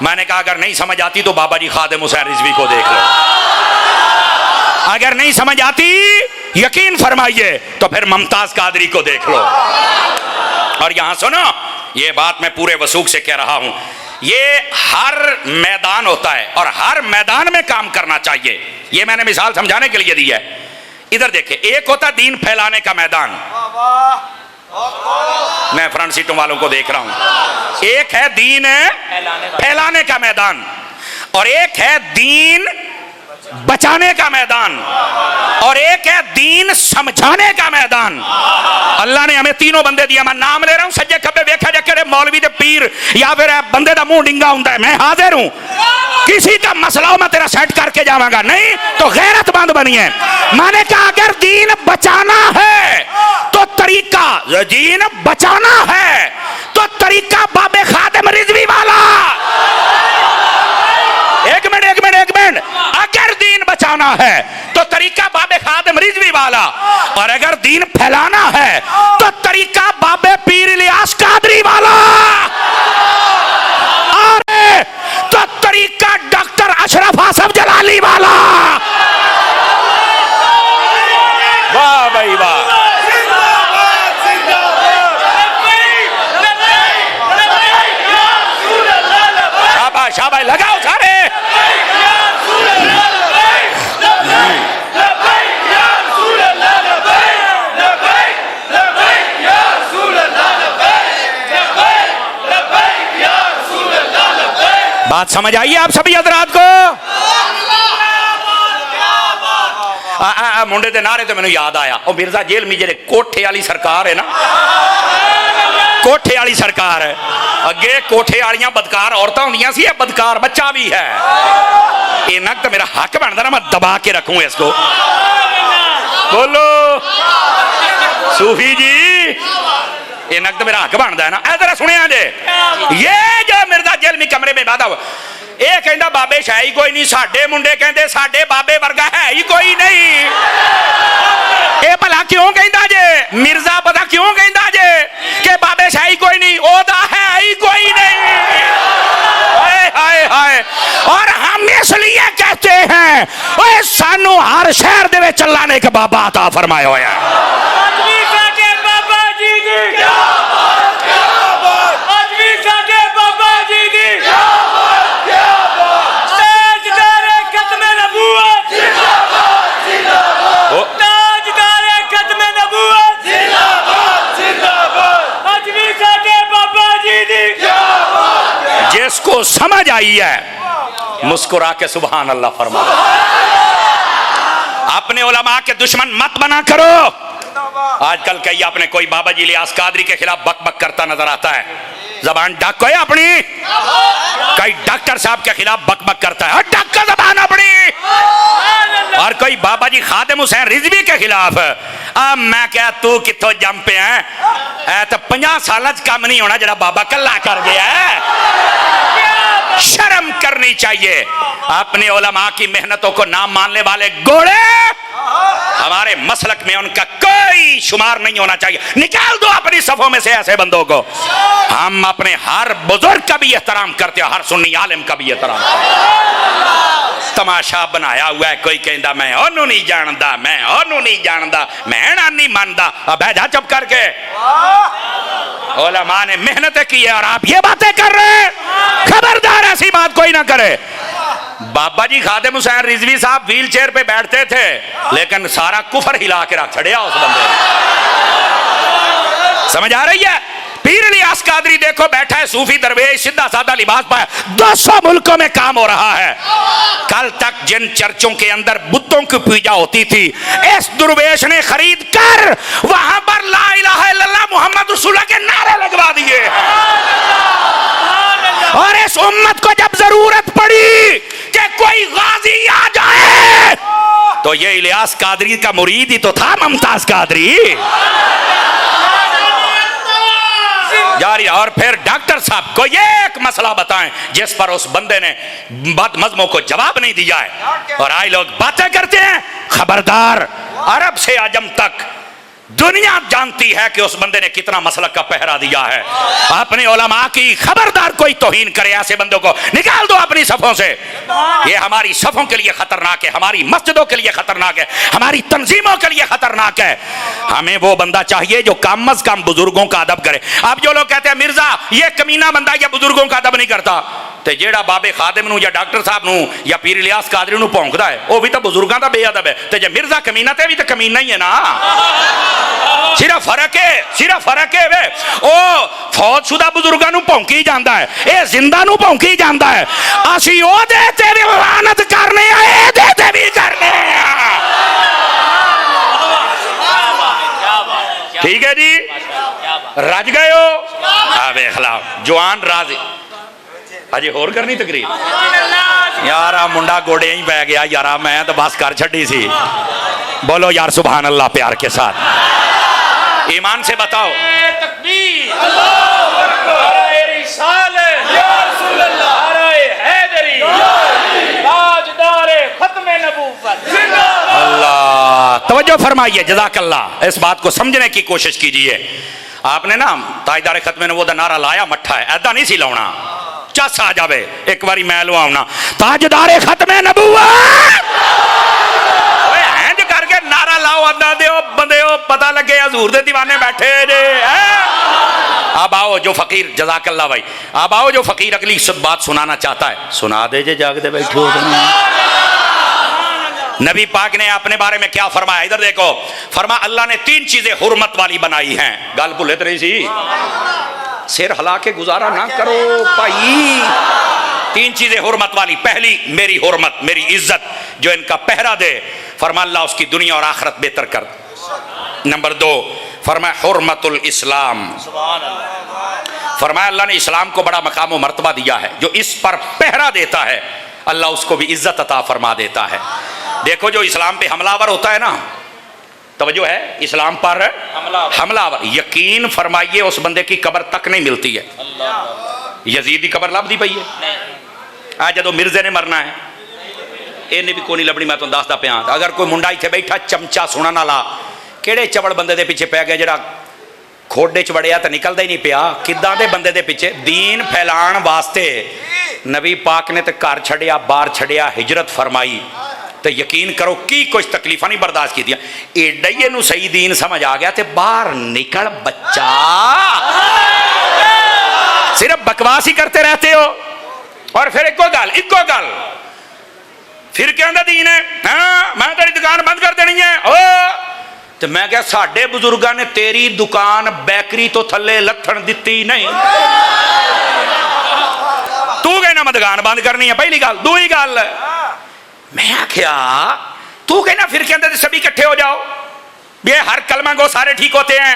میں نے کہا اگر نہیں سمجھ آتی تو بابا جی خادم حسین رضوی کو دیکھ لو, اگر نہیں سمجھ آتی یقین فرمائیے تو پھر ممتاز قادری کو دیکھ لو. اور یہاں سنو, یہ بات میں پورے وثوق سے کہہ رہا ہوں, یہ ہر میدان ہوتا ہے اور ہر میدان میں کام کرنا چاہیے. یہ میں نے مثال سمجھانے کے لیے دی ہے. ادھر دیکھیں, ایک ہوتا دین پھیلانے کا میدان, میں فرنٹ سیٹوں والوں کو دیکھ رہا ہوں, ایک ہے دین پھیلانے کا میدان اور ایک ہے دین بچانے کا میدان اور ایک ہے دین سمجھانے کا میدان. اللہ نے ہمیں تینوں بندے دیا. میں نام لے رہا ہوں, سجے کھبے ویکھا جا کرے مولوی دے پیر یا پھر بندے دا منہ ڈنگا ہوندا ہے, میں حاضر ہوں. کسی کا مسئلہ ہو میں تیرا سیٹ کر کے جاواں گا, نہیں تو غیرت مند بنی ہے. میں نے کہا اگر دین بچانا ہے تو طریقہ, دین بچانا ہے تو طریقہ باب خادم رضوی والا. ایک منٹ اگر دین بچانا ہے تو طریقہ باب خادم رضوی والا, اور اگر دین پھیلانا ہے تو طریقہ باب پیر الیاس قادری والا, اور تو طریقہ ڈاکٹر اشرف آصف جلالی والا. واہ بھائی واہ, شاباش شاباش, لگاؤ سارے. بات سمجھ آئیے آپ سبھی حضرات کو؟ منڈے دے نعرے تو میں نے یاد آیا, او مرزا جیل میں جڑے کوٹھے والی سرکار ہے نا, کوٹھے والی سرکار ہے. اگے کوٹھے والیاں بدکار عورتاں ہوندیاں سی, بدکار بچہ بھی ہے. یہ نک تو میرا حق بنتا نا, میں دبا کے رکھوں اس کو. بولو صوفی جی, یہ نک تو میرا حق بنتا ہے نا. ادھر سنیا جے, یہ جو مرزا جیل میں کمرے میں بیٹھا ہوا, یہ کہندا بابے شاہ ہی کوئی نہیں, ساڈے منڈے کہندے ساڈے بابے ورگا ہے ہی کوئی نہیں. اے بھلا کیوں کہندا جے مرزا, پتہ کیوں کہندا جے کہ بابے شاہ ہی کوئی نہیں, او دا ہے ہی کوئی نہیں. ہائے ہائے ہائے. اور ہم اس لیے کہتے ہیں اے سانو ہر شہر دے وچ اللہ نے ایک بابا عطا فرمایا ہوا ہے. کو سمجھ آئی ہے مسکرا کے سبحان اللہ فرما. اپنے علماء کے دشمن مت بنا کرو. آج کل کئی آپ نے کوئی بابا جی الیاس قادری کے خلاف بک بک کرتا نظر آتا ہے, زبان ڈاکو ہے اپنی. کئی ڈاکٹر صاحب کے خلاف بک بک کرتا ہے, ڈاکو زبان اپنی. اور کوئی بابا جی خادم حسین رضوی کے خلاف, اب میں کیا تو کتوں جم پہ ہیں, اے تو 50 سالہ کم نہیں ہونا جڑا بابا کلا کر گیا ہے. شرم کرنی چاہیے. اپنے علماء کی محنتوں کو نہ ماننے والے گوڑے ہمارے مسلک میں ان کا کوئی شمار نہیں ہونا چاہیے. نکال دو اپنی صفوں میں سے ایسے بندوں کو. ہم اپنے ہر بزرگ کا بھی احترام کرتے ہیں, ہر سنی عالم کا بھی احترام کرتے ہیں. تماشا بنایا ہوا ہے, کوئی کہندا میں انہوں نہیں جاندا, میں انہوں نہیں جاندا, میں نہیں ماندا. اب جا چپ کر کے. علماء نے محنتیں کی ہے اور آپ یہ باتیں کر رہے ہیں. خبردار ایسی بات کوئی نہ کرے. بابا جی خادم حسین رضوی صاحب ویل چیئر پہ بیٹھتے تھے لیکن سارا کفر ہلا کے رکھ چھڑیا اس بندے نے. سمجھ آ رہی ہے؟ پیر الیاس قادری دیکھو بیٹھا ہے صوفی درویش, سیدھا سادہ لباس پایا, 200 ملکوں میں کام ہو رہا ہے. کل تک جن چرچوں کے اندر بتوں کی پوجا ہوتی تھی, اس درویش نے خرید کر وہاں پر لا الہ الا اللہ محمد رسول اللہ کے نعرے لگوا دیے. اور اس امت کو جب ضرورت پڑی کہ کوئی غازی آ جائے تو یہ الیاس قادری کا مرید ہی تو تھا, ممتاز قادری. جاری. اور پھر ڈاکٹر صاحب کو یہ ایک مسئلہ بتائیں جس پر اس بندے نے بد مذہبوں کو جواب نہیں دیا ہے, اور آئے لوگ باتیں کرتے ہیں. خبردار, عرب سے عجم تک دنیا جانتی ہے کہ اس بندے نے کتنا مسلک کا پہرا دیا ہے. اپنے علماء کی خبردار کوئی توہین کرے, ایسے بندوں کو نکال دو اپنی صفوں سے. یہ ہماری صفوں کے لیے خطرناک ہے, ہماری مسجدوں کے لیے خطرناک ہے, ہماری تنظیموں کے لیے خطرناک ہے. ہمیں وہ بندہ چاہیے جو کم از کم بزرگوں کا ادب کرے. اب جو لوگ کہتے ہیں مرزا یہ کمینہ بندہ یا بزرگوں کا ادب نہیں کرتا, تے جیڑا بابے خادم نو یا ڈاکٹر صاحب نو یا پیر الیاس قادری نو پونکدا ہے وہ بھی تو بزرگاں دا بے ادب ہے. تے جے مرزا کمینہ تے بھی تو کمینہ ہی ہے نا. صرف فرق ہے وے او فوت شدہ بزرگاں نو پونکی جاندا ہے, اے زندہ نو پونکی جاندا ہے. اسی او دے تے بھی لعنت کرنے اے دے تے بھی کرنے. ٹھیک ہے جی, رج گئے ہو. آ ویکھ لا جوان راضی اجے ہور کرنی تقریر. یارا منڈا گوڑے ہی پہ گیا یارا, میں تو بس کر چھڑی سی. بولو یار سبحان اللہ پیار کے ساتھ. ایمان سے بتاؤ. تکبیر, اللہ اکبر, نعرہ رسالت, یا رسول اللہ, نعرہ حیدری, تاجدار ختم نبوت. اللہ توجہ فرمائیے, جزاک اللہ. اس بات کو سمجھنے کی کوشش کیجئے. آپ نے نا تاجدار ختم نبوت نعرہ لایا مٹھا ہے, ایدا نہیں سی لاؤنا, چس آ جاوے ایک باری میں لواؤنا تاجدار ختم نبوت کر کے نعرہ لاؤ, ادا دیو بندے ہو, پتہ لگے حضور دے دیوانے بیٹھے جے. اب آؤ جو فقیر, جزاک اللہ بھائی, اب آؤ جو فقیر اگلی سب بات سنانا چاہتا ہے سنا دے جے, جاگ دے بیٹھے ہو. نبی پاک نے اپنے بارے میں کیا فرمایا, ادھر دیکھو. فرما اللہ نے 3 چیزیں حرمت والی بنائی ہیں. گل بھولے تو رہی سی, سر ہلا کے گزارا نہ کرو بھائی. 3 چیزیں حرمت والی. پہلی میری حرمت, میری عزت, جو ان کا پہرا دے فرما اللہ اس کی دنیا اور آخرت بہتر کر. نمبر 2 فرمایا حرمت الاسلام. فرمایا اللہ نے اسلام کو بڑا مقام و مرتبہ دیا ہے, جو اس پر پہرا دیتا ہے اللہ اس کو بھی عزت عطا فرما دیتا ہے. دیکھو جو اسلام پہ حملہ آور ہوتا ہے نا, توجہ ہے, اسلام پر حملہ آور, یقین فرمائیے اس بندے کی قبر تک نہیں ملتی ہے. یزید کی قبر لب دی پئی ہے. آج جدو مرزے نے مرنا ہے یہ بھی کوئی نہیں لبنی. میں تو دستا پیا, اگر کوئی منڈا اتنے بیٹھا چمچا سونا نہ لا, کہڑے چوڑ بندے دے پیچھے پی گیا جڑا کھوڈے چ وڑیا تو نکلدا ہی نہیں پیا, کداں دے بندے دے پیچھے. دین پھیلان واسطے نبی پاک نے تے گھر چھڑیا, باہر چھڑیا, ہجرت فرمائی. تو یقین کرو کی کچھ تکلیفاں نہیں برداشت کی دیا. ایڈا ہی نو صحیح دین سمجھ آ گیا تے باہر نکل بچہ, صرف بکواس ہی کرتے رہتے ہو. اور پھر ایک گل پھر کیا دین ہے, ہاں میں تیری دکان بند کر دینی ہے. تو میں کہا ساڈے بزرگاں نے تیری دکان بیکری تو تھلے لتھن دتی نہیں. تو مدگان بند کرنی ہے، پہلی گل۔ دوئی گل میں آخیا تو کہنا پھر کے اندر سبھی اکٹھے ہو جاؤ، یہ ہر کلمہ گو سارے ٹھیک ہوتے ہیں۔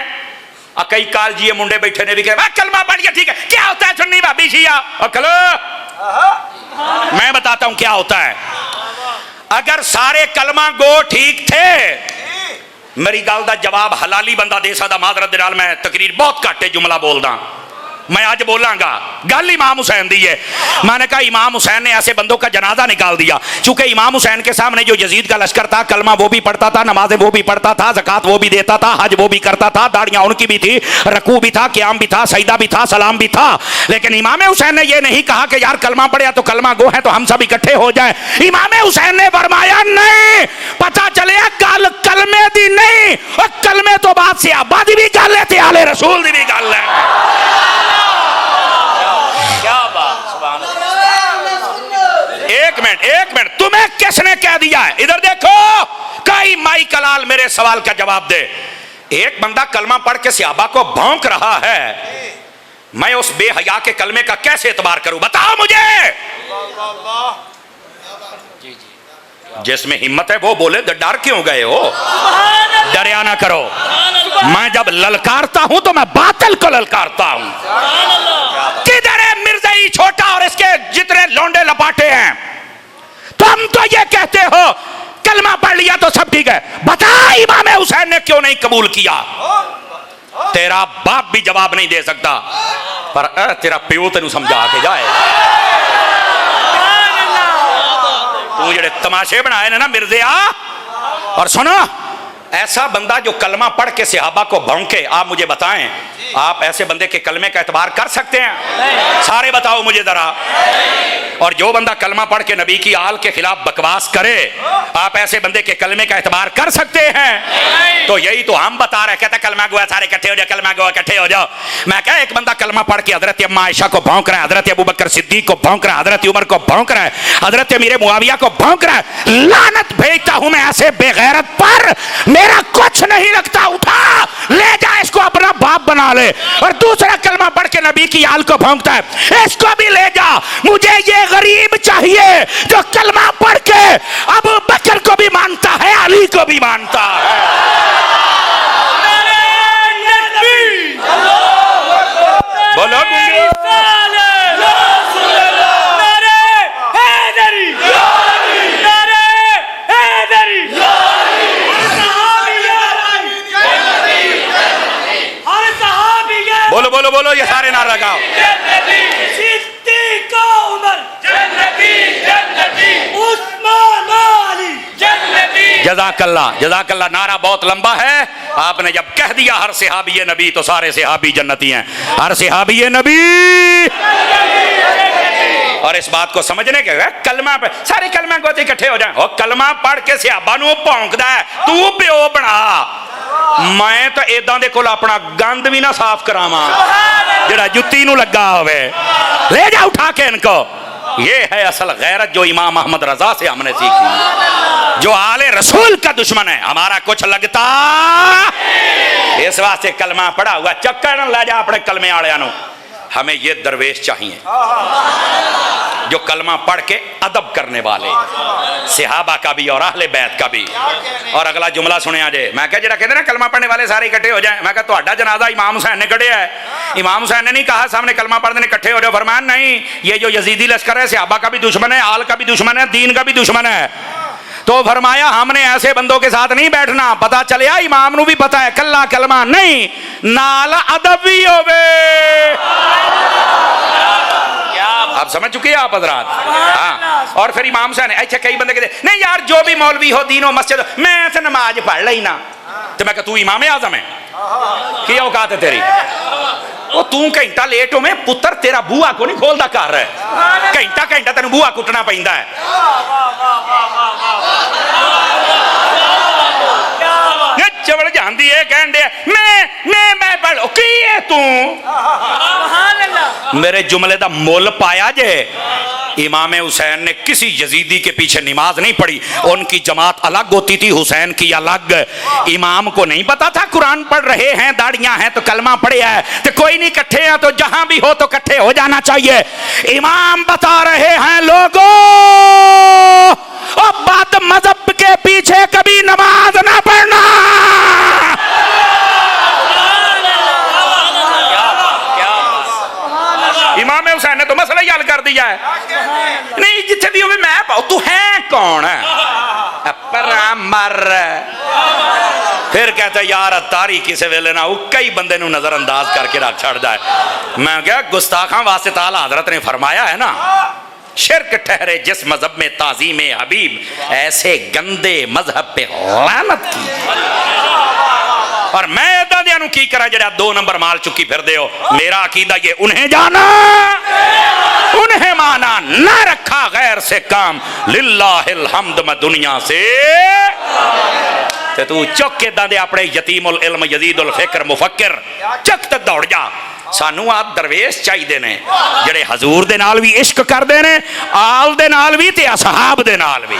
کئی کال جی منڈے بیٹھے نے بھی کہا کلمہ پڑھ کے ٹھیک ہے، کیا ہوتا ہے سنی بھابی شیعہ؟ اور کلو میں بتاتا ہوں کیا ہوتا ہے۔ اگر سارے کلمہ گو ٹھیک تھے، میری گل دا جواب حلالی بندہ دے سکتا، معذرت نال میں تقریر بہت گھٹ جملہ بولدا، میں آج بولاں گا۔ گل امام حسین دی ہے، میں نے کہا امام حسین نے ایسے بندوں کا جنازہ نکال دیا، چونکہ امام حسین کے سامنے جو یزید کا لشکر تھا، کلمہ وہ بھی پڑھتا تھا، نمازیں وہ بھی پڑھتا تھا، زکوٰۃ وہ بھی دیتا تھا، حج وہ بھی کرتا تھا، داڑیاں ان کی بھی تھی، رکوع بھی تھا، قیام بھی تھا، سجدہ بھی تھا، سلام بھی تھا، لیکن امام حسین نے یہ نہیں کہا کہ یار کلمہ پڑھیا تو کلمہ گو ہے تو ہم سب اکٹھے ہو جائیں۔ امام حسین نے فرمایا نہیں، پتہ چلے گل کلمے دی نہیں، اور کلمے تو بعد سے آبا دی بھی گل ہے تے آل رسول دی بھی گل ہے۔ ایک منٹ تمہیں کس نے کہہ دیا ہے؟ ادھر دیکھو، کئی مائی کلال میرے سوال کا جواب دے۔ ایک بندہ کلمہ پڑھ کے صحابہ کو بھونک رہا ہے، میں اس بے حیا کے کلمے کا کیسے اعتبار کروں؟ بتاؤ مجھے۔ جس میں ہمت ہے وہ بولے، ڈر کیوں گئے ہو؟ ڈریا نہ کرو۔ میں جب للکارتا ہوں تو میں باطل کو للکارتا ہوں۔ کدھر ہے مرزائی چھوٹا اور اس کے جتنے لونڈے لپاٹے ہیں؟ تم تو یہ کہتے ہو کلمہ پڑھ لیا تو سب ٹھیک ہے، بتا امام حسین نے کیوں نہیں قبول کیا؟ تیرا باپ بھی جواب نہیں دے سکتا، پر تیرا پیو تینوں سمجھا کے جائے۔ تو جڑے تماشے بنائے نا مرزیا، اور سنو، ایسا بندہ جو کلمہ پڑھ کے صحابہ کو بھونکے، آپ مجھے بتائیں آپ ایسے بندے کے کلمے کا اعتبار کر سکتے ہیں؟ سارے بتاؤ مجھے ذرا۔ اور جو بندہ کلمہ پڑھ کے نبی کی آل کے خلاف بکواس کرے، آپ ایسے بندے کے کلمے کا اعتبار کر سکتے ہیں؟ تو یہی تو ہم بتا رہے، کہتے کلمہ گو ہے سارے اکٹھے ہو جاؤ، کلمہ گو اکٹھے ہو جاؤ۔ میں کہا ایک بندہ کلمہ پڑھ کے حضرت اما عائشہ کو بھونک رہا ہے، حضرت ابوبکر صدیق کو بھونک رہا ہے، حضرت عمر کو بھونک رہا ہے، حضرت امیر معاویہ کو بھونک رہا ہے، لعنت بھیجتا ہوں میں ایسے بے غیرت پر، میرا کچھ نہیں لگتا، اٹھا لے جا اس کو اپنا باپ بنا لے۔ اور دوسرا کلمہ پڑھ کے نبی کی آل کو بھونکتا ہے، اس کو بھی لے جا۔ مجھے یہ غریب چاہیے جو کلمہ پڑھ کے ابو بکر کو بھی مانتا ہے، علی کو بھی مانتا ہے۔ بولو بولو بولو بولو، یہ سارے نعرہ لگاؤ۔ جزاک اللہ جزاک اللہ۔ نعرہ بہت لمبا ہے، آپ نے جب کہہ دیا ہر صحابی نبی تو سارے صحابی جنتی ہیں، ہر صحابی نبی۔ اور اس بات کو سمجھنے کے کلمہ پہ سارے کلمہ کو اکٹھے ہو جائیں، کلمہ پڑھ کے صحابہ نو پونکدا ہے، تو پیو بنا۔ میں تو ایداں دے کول اپنا گند بھی نہ صاف کراواں جڑا جتی نو لگا ہوئے، لے جا اٹھا کے ان کو۔ یہ ہے اصل غیرت جو امام احمد رضا سے ہم نے سیکھی، جو آل رسول کا دشمن ہے، ہمارا کچھ لگتا۔ اس واسطے کلمہ پڑھا ہوا چکر نہ لے جا اپنے کلمے آڑیاں نو۔ ہمیں یہ درویش چاہیے جو کلمہ پڑھ کے ادب کرنے والے، صحابہ کا بھی اور اہل بیت کا بھی۔ اور اگلا جملہ سنیا جے، میں کہا جڑا کہتے ہیں نا کلمہ پڑھنے والے سارے اکٹھے ہو جائیں، میں کہا تہاڈا جنازہ امام حسین نے کڑھیا ہے، امام حسین نے نہیں کہا سامنے کلمہ پڑھنے اکٹھے ہو جاؤ، فرمایا نہیں، یہ جو یزیدی لشکر ہے صحابہ کا بھی دشمن ہے، آل کا بھی دشمن ہے، دین کا بھی دشمن ہے۔ تو فرمایا ہم نے ایسے بندوں کے ساتھ نہیں بیٹھنا، پتا چلیا امام نو بھی پتا ہے کلا کلمہ نہیں، نال ادب بھی ہوئے۔ آپ سمجھ چکے ہیں آپ حضرات؟ ہاں۔ اور پھر امام حسین اچھا کئی بندے کہتے نہیں یار جو بھی مولوی ہو دین و مسجد، میں ایسے نماز پڑھ لئی نا، تو میں کہا تو امام اعظم ہے، کیا اوقات ہے تیری؟ وہ تو گھنٹہ لیٹ ہو میں پتر تیرا بوا کو نہیں کھولدا کر رہا ہے، گھنٹہ گھنٹہ تینوں بوا کٹنا پیندا ہے۔ چوڑ جاندی ہے کہن دے میں پڑھو کی ہے تو؟ میرے جملے دا مول پایا جے؟ امام حسین نے کسی یزیدی کے پیچھے نماز نہیں پڑھی، ان کی جماعت الگ ہوتی تھی، حسین کی الگ۔ امام کو نہیں پتا تھا قرآن پڑھ رہے ہیں، داڑیاں ہیں تو کلمہ پڑھے ہے تو کوئی نہیں، کٹھے ہیں تو جہاں بھی ہو تو کٹھے ہو جانا چاہیے۔ امام بتا رہے ہیں لوگوں اور بد مذہب کے پیچھے کبھی نماز نہ پڑھنا۔ امام حسین نے تو مسئلہ ہی حل کر دیا ہے، نہیں جتنے بھی ہوئے میں پاؤ تو ہے کون ہے پرامر۔ پھر کہتا ہے یار اتاری کسے ویلے نہ ہو، کئی بندے نو نظر انداز کر کے رکھ چھڑ جائے۔ میں کہا گستاخاں واسطے تعالیٰ حضرت نے فرمایا ہے نا، شرک ٹھہرے جس مذہب میں تعظیم حبیب، ایسے گندے مذہب پہ لعنت کی۔ اور میں ایدہ دیا نو کی کرا جڑا 2 نمبر مال چکی پھر دے ہو۔ میرا عقیدہ یہ انہیں جانا انہیں مانا، نہ رکھا غیر سے کام، للہ الحمد میں دنیا سے تے تو چک کے دے اپنے یتیم العلم یزید الفکر مفکر چک تک دوڑ جا۔ سانو آپ درویش چاہی دینے جڑے حضور دے نال بھی عشق کر دینے، آل دے نال بھی تے اصحاب دے نال بھی۔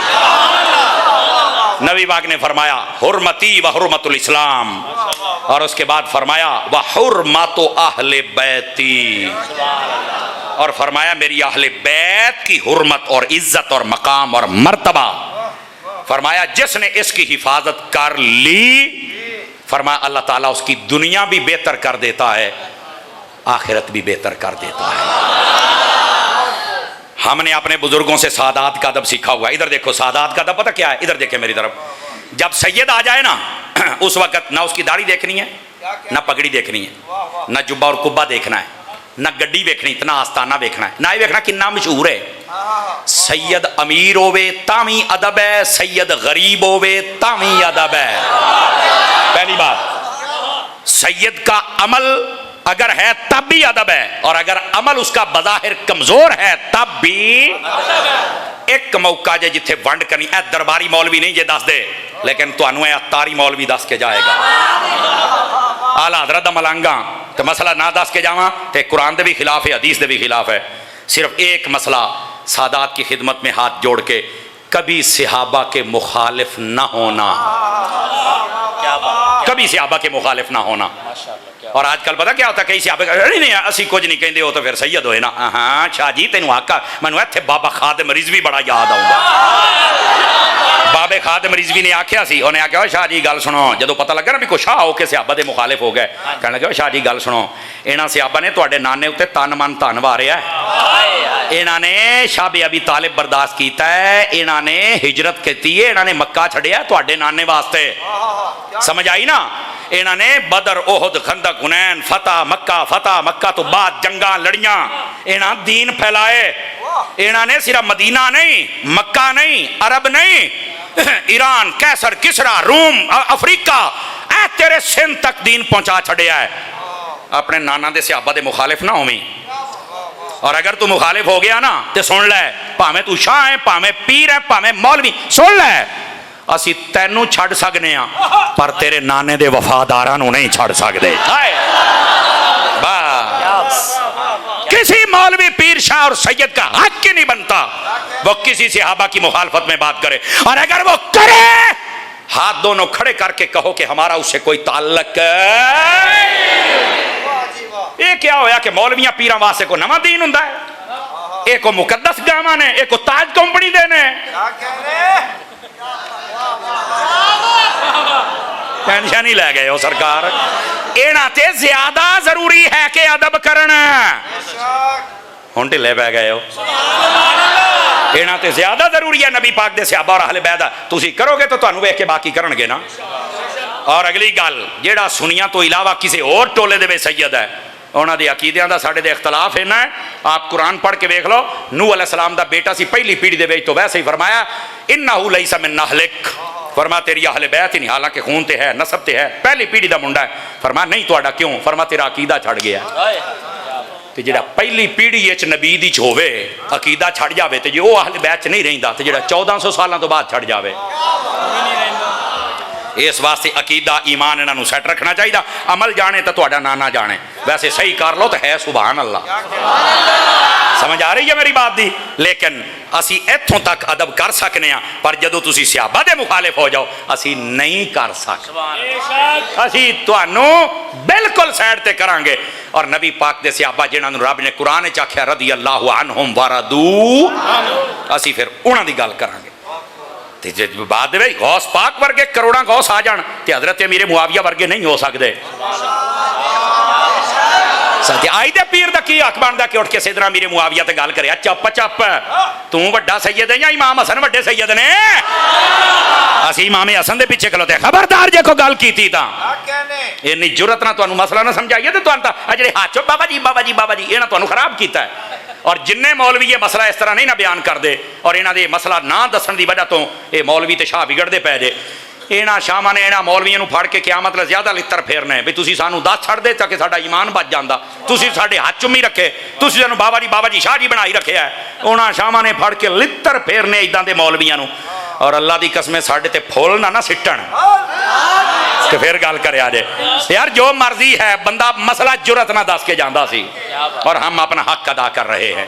نبی پاک نے فرمایا حرمتی و حرمت الاسلام، اور اس کے بعد فرمایا و حرمت اہل بیتی، اور فرمایا میری اہل بیت کی حرمت اور عزت اور مقام اور مرتبہ۔ فرمایا جس نے اس کی حفاظت کر لی، فرمایا اللہ تعالیٰ اس کی دنیا بھی بہتر کر دیتا ہے، آخرت بھی بہتر کر دیتا ہے۔ ہم نے اپنے بزرگوں سے سادات کا ادب سیکھا ہوا ہے۔ ادھر دیکھو سادات کا ادب پتہ کیا ہے، ادھر دیکھیں میری طرف۔ جب سید آ جائے نا اس وقت نہ اس کی داڑھی دیکھنی ہے، نہ پگڑی دیکھنی ہے، نہ جبہ اور کبہ دیکھنا ہے، نہ گڈی ویکھنی، اتنا آستانہ ویکھنا ہے، نہ یہ ویکھنا کننا مشہور ہے۔ سید امیر ہووے تاویں ادب ہے، سید غریب ہووے تاویں ادب ہے۔ پہلی بات، سید کا عمل اگر ہے تب بھی ادب ہے، اور اگر عمل اس کا بظاہر کمزور ہے تب بھی۔ ایک موقع جے جتھے ونڈ کرنی اے درباری مولوی نہیں جے دس دے، لیکن تو انو اے اتاری مولوی دس کے جائے گا۔ آلہ حضرت دا ملانگاں تو مسئلہ نہ دس کے جاواں تے قرآن دے بھی خلاف ہے، حدیث دے بھی خلاف ہے۔ صرف ایک مسئلہ سادات کی خدمت میں ہاتھ جوڑ کے، کبھی صحابہ کے مخالف نہ ہونا، کبھی صحابہ کے مخالف نہ ہونا۔ اور آج کل پتا کیا ہوتا ہے، کئی صحابہ نہیں نہیں اسی کچھ نہیں کہندے ہو تو پھر سید ہوئے نا۔ ہاں شاہ جی تینوں آقا منو ایتھے بابا خادم رضوی بڑا یاد آؤں گا۔ بابے خادم رضوی نے آکھیا سی، انہیں آکھیا شاہ جی گل سنو، جدو پتہ لگا نا بھی کوئی شاہ ہو کے صحابہ دے مخالف ہو گئے، کہنے لگا شاہ جی گل سنو، انہاں صحابہ نے تواڈے نانے اُتے تن من تن واریا ہے، انہاں نے شاہ بی ابی طالب برداشت کیتا ہے، انہاں نے ہجرت کیتی ہے، انہاں نے مکہ چھڑیا تواڈے نانے واسطے، سمجھ آئی نا؟ انہاں نے بدر احد خندق حنین فتح مکہ تو بعد جنگاں لڑیاں، انہاں دین پھیلائے، انہاں نے صرف مدینہ نہیں، مکہ نہیں، عرب نہیں، ایران، کیسر، کسرا، روم، افریقہ، اے تیرے سندھ تک دین پہنچا چھڑیا ہے۔ اپنے نانا دے صحابہ دے مخالف نہ ہوویں، اور اگر تو مخالف ہو گیا نا تے سن لے، پاویں تو شاہ ہے، پاویں پیر ہے، پاویں مولوی، سن لے اسی تینوں چھڑ سکنے ہیں پر تیرے نانے دے وفادارانوں نہیں چھڑ سکتے۔ بس کسی مولوی پیر شاہ اور سید کا حق کی نہیں بنتا وہ کسی صحابہ کی مخالفت میں بات کرے، اور اگر وہ کرے ہاتھ دونوں کھڑے کر کے کہو کہ ہمارا اس سے کوئی تعلق ہے۔ یہ کیا ہویا کہ مولویاں پیراں واسطے کو نواں دین ہوندا ہے، ایک کو مقدس گاواں نے، ایک کو تاج کمپنی دے نے۔ ٹینشن ہی لے گئے ہو سرکار، اینا تے زیادہ ضروری ہے کہ ادب کرنا، ہن ٹھلے پہ گئے ہو، اینا تے زیادہ ضروری ہے نبی پاک دے صحابہ اور اہل بیت، تسی کرو گے تو تانوں ویکھ کے باقی کرن گے نا۔ اور اگلی گل، جیڑا سنیاں تو علاوہ کسی اور ٹولے دے سید ہے، انہاں دے عقیدیاں دا ساڈے دے اختلاف ہے نا۔ آپ قرآن پڑھ کے دیکھ لو، نوح علیہ السلام دا بیٹا سی پہلی پیڑھی دے وچ، تو ویسے ہی فرمایا انہ لیس من اہلک، فرما تیری اہل بیت ہی نہیں، حالانکہ خون تے ہے، نسب تے ہے، پہلی پیڑھی دا منڈا ہے، فرما نہیں تہاڈا کیوں، فرما تیرا عقیدہ چھڑ گیا۔ تے جڑا پہلی پیڑھی وچ نبی دی ہوے عقیدہ چھڑ جاوے تے جے او اہل بیت نہیں رہندا تے جڑا 1400 سالاں تو بعد چھڑ جاوے۔ اس واسطے عقیدہ ایمان انہاں نوں سیٹ رکھنا چاہیے، عمل جانے تو تہاڈا نانا جانے، ویسے صحیح کر لو تو ہے سبحان اللہ۔ سمجھ آ رہی ہے میری بات دی؟ لیکن اسی ایتھوں تک ادب کر سکنے ہیں، پر جدو تسی صحابہ دے مخالف ہو جاؤ اسی نہیں کر سکتے، اسی تانوں بالکل سائڈ تے کرانگے۔ اور نبی پاک دے صحابہ جنہاں نوں رب نے قرآن وچ آکھیا رضی اللہ عنہم ورضوا، اسی پھر انہاں دی گل کرانگے۔ تے جے بعد وچ غوث پاک ورگے کروڑاں غوث آ جان تے حضرت امیر معاویہ ورگے نہیں ہو سکدے۔ آئی دے پیر دا کی حق بندا کہ اٹھ کے سیدنا امیر معاویہ تے گل کرے؟ چپ چپ، تو وڈا سید ہے یا امام حسن وڈے سید نے؟ اسی امام حسن دے پیچھے کھلوتے، خبردار جے کو گل کیتی تا اینی جرت نہ تانوں مسئلہ نہ سمجھائیے تے تانوں تا جڑے ہاتھ بابا جی بابا جی بابا جی یہ نہ تانوں خراب کیتا ہے۔ اور جننے مولوی یہ مسئلہ اس طرح نہیں نہ بیان کر دے اور انہاں دے مسئلہ نہ دسن دی وجہ تو اے مولوی تے شاہ بگڑ دے پے جے۔ اینا شامہ نے اینا مولویوں نو پھڑ کے قیامت لے زیادہ لتر پھیرنے بھی تسی سانو دس چھڑ دے تاکہ ساڈا ایمان بچ جاندا، تسی ساڈے ہاتھ چمی رکھے، تسی سانو بابا جی شاہ جی بنائی رکھے ہے، انہاں شامہ نے پھڑ کے لتر پھیرنے ایداں دے مولویوں نو۔ اور اللہ دی قسمیں ساڈے تے پھول نہ سٹن کہ پھر گل کرے آجے یار جو مرضی ہے، بندہ مسئلہ جرت نہ دس کے جاندا سی اور ہم اپنا حق ادا کر رہے ہیں۔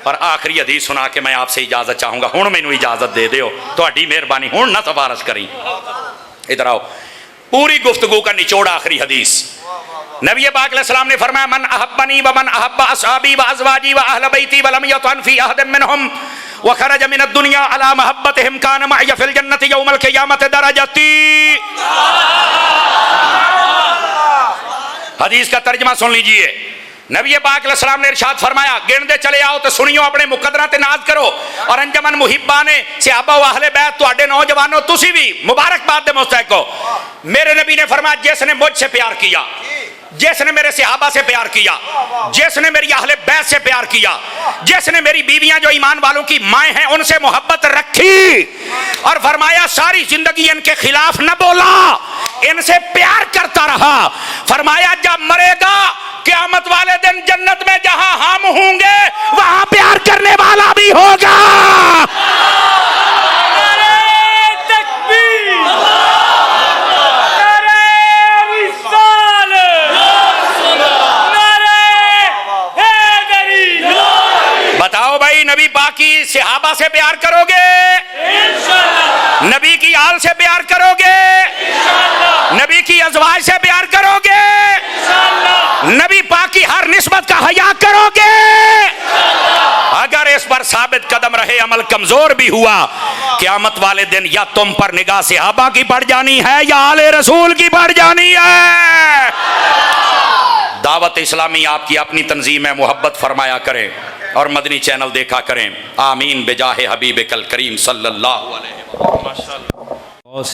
اور آخری حدیث سنا کے میں آپ سے اجازت چاہوں گا، ہن مینوں اجازت دے دیو، تہاڈی مہربانی، ہن نہ سفارش کریں۔ ادھر آؤ، پوری گفتگو کا نچوڑ آخری حدیث۔ نبی پاک علیہ السلام نے فرمایا من احبنی ومن احب اصحابی وازواجی واہل بیتی ولم یطعن فی احد منہم وخرج من الدنیا علی محبتہم کان معی فی الجنت یوم القیامت درجتی۔ حدیث کا ترجمہ سن لیجئے۔ نبی پاک علیہ السلام نے ارشاد فرمایا گن دے چلے آؤ تو سنیو اپنے مقدرہ تے ناز کرو اور انجمن محبانے صحابہ و اہل بیت تو اڈے نوجوانوں تسی بھی مبارکباد دے مستحق ہو۔ میرے نبی نے فرمایا جس نے مجھ سے پیار کیا، جس نے میرے صحابہ سے پیار کیا، جس نے میری اہل بیت سے پیار کیا، جس نے میری بیویاں جو ایمان والوں کی مائیں ہیں ان سے محبت رکھی اور فرمایا ساری زندگی ان کے خلاف نہ بولا، ان سے پیار کرتا رہا، فرمایا جب مرے گا قیامت والے دن جنت میں جہاں ہم ہوں گے وہاں پیار کرنے والا بھی ہوگا۔ بتاؤ بھائی نبی پاک کی صحابہ سے پیار کرو گے؟ نبی کی آل سے پیار کرو گے؟ نبی کی ازواج سے پیار کرو گے؟ نبی پاک کی ہر نسبت کا حیا کرو گے؟ اگر اس پر ثابت قدم رہے عمل کمزور بھی ہوا قیامت والے دن یا تم پر نگاہ صحابہ کی پڑ جانی ہے یا آل رسول کی پڑ جانی ہے۔ دعوت اسلامی آپ کی اپنی تنظیم ہے، محبت فرمایا کریں اور مدنی چینل دیکھا کریں۔ آمین بجاہ حبیب کل کریم صلی اللہ علیہ وسلم۔